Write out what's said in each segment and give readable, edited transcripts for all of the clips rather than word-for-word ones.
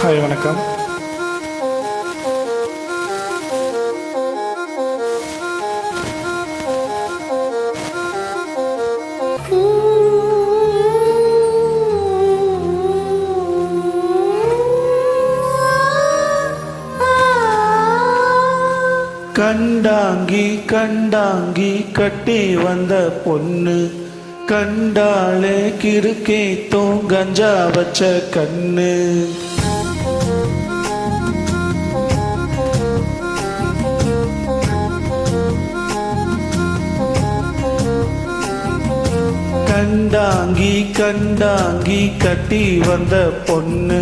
Hi வணக்கம். கண்டாங்கி கண்டாங்கி கட்டி வந்த பொண்ணு கண்டாலே கிறுக்கே தூங்கஞ்சா வச்ச கண்ணு. கண்டாங்கி கண்டாங்கி கட்டி வந்த பொண்ணு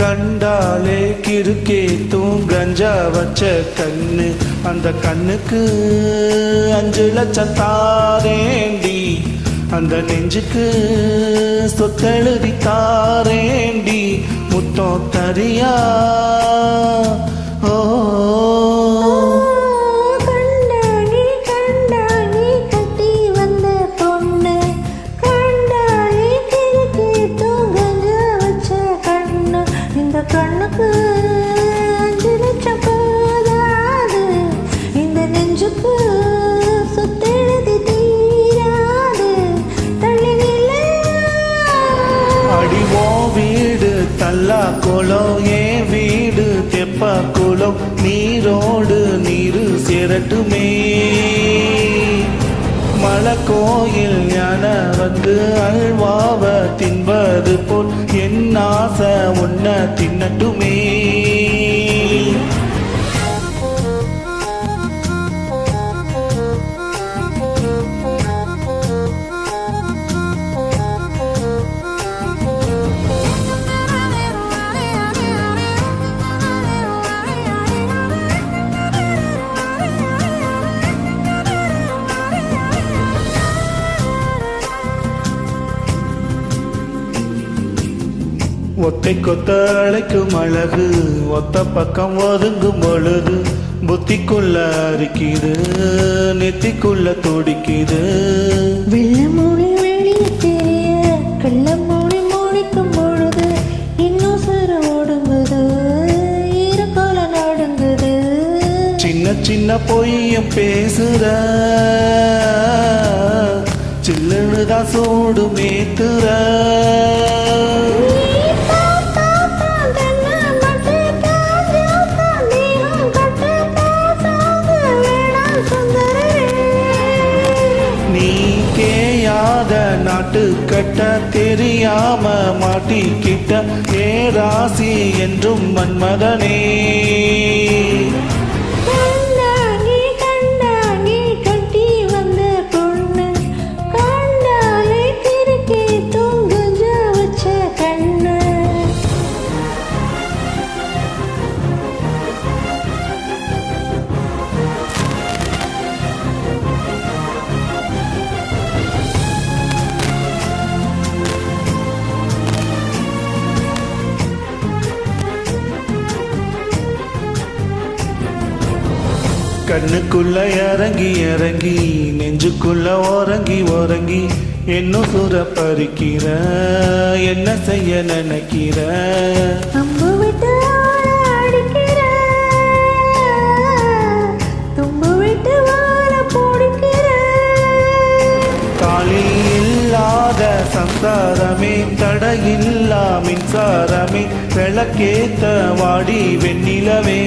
கண்டாலே கிறுக்கே தூங்கஞ்சா வச்ச கண்ணு. அந்த கண்ணுக்கு 5 லட்சம் தாரேண்டி, அந்த நெஞ்சுக்கு சொத்தெழுதி தாரேண்டி, முத்தம் தரியா? ஓ கண்ணுக்கு 5 லட்சம் போதாது, இந்த நெஞ்சுக்கு சொத்தெழுதி தீராது. தள்ளி நில அடிவோ வீடு தல்லா குளம், ஏன் வீடு தெப்பா குளம், நீரோடு நீரு சேரட்டுமே. மலை கோயில் ஞான வந்து அல்வாவ தின்பது போல் என் ஆசை உன்ன தின்னட்டுமே. ஒத்தை கொத்த அழைக்கும் அழகு, ஒத்த பக்கம் ஒதுங்கும் பொழுது புத்திக்குள்ள அரிக்குது, நெத்திக்குள்ள துடிக்குது. வெள்ள மூடி வெளியே தெரிய கள்ள மூடி மூடிக்கும் பொழுது இன்னும் சிற ஒடுங்குது, ஈரக்கோல நடுங்குது. சின்ன சின்ன பொய்யும் பேசுற, சில்லுதான் சூடு மேத்துற. நாட்டு கட்ட தெரியாம மாட்டிக்கிட்ட ஏ ராசி என்றும் மன்மதனே. கண்டாங்கி கண்டாங்கி கட்டி வந்த பொண்ணு கண்டாலே கிறுக்கே தூங்கஞ்சா வச்ச கண்ணு. கண்ணுக்குள்ள இறங்கி இறங்கி நெஞ்சுக்குள்ள ஓரங்கி ஓரங்கி இன்னும் சுர பறிக்கிற, என்ன செய்ய நினைக்கிற? அம்பு விட்டு அடிக்கிற, தும்பு விட்டு வாழ பிடிக்கிற. காலில் இல்லாத சம்சாரமே, தடையில்லா மின்சாரமே, விளக்கேத்த வாடி வெண்ணிலவே.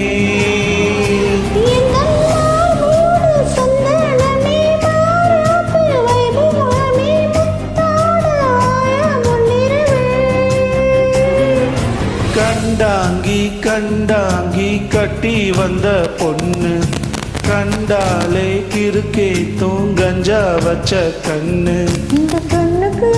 கண்டாங்கி கண்டாங்கி கட்டி வந்த பொண்ணு கண்டாலே கிறுக்கே தூங்கஞ்சா வச்ச கண்ணு. இந்த கண்ணுக்கு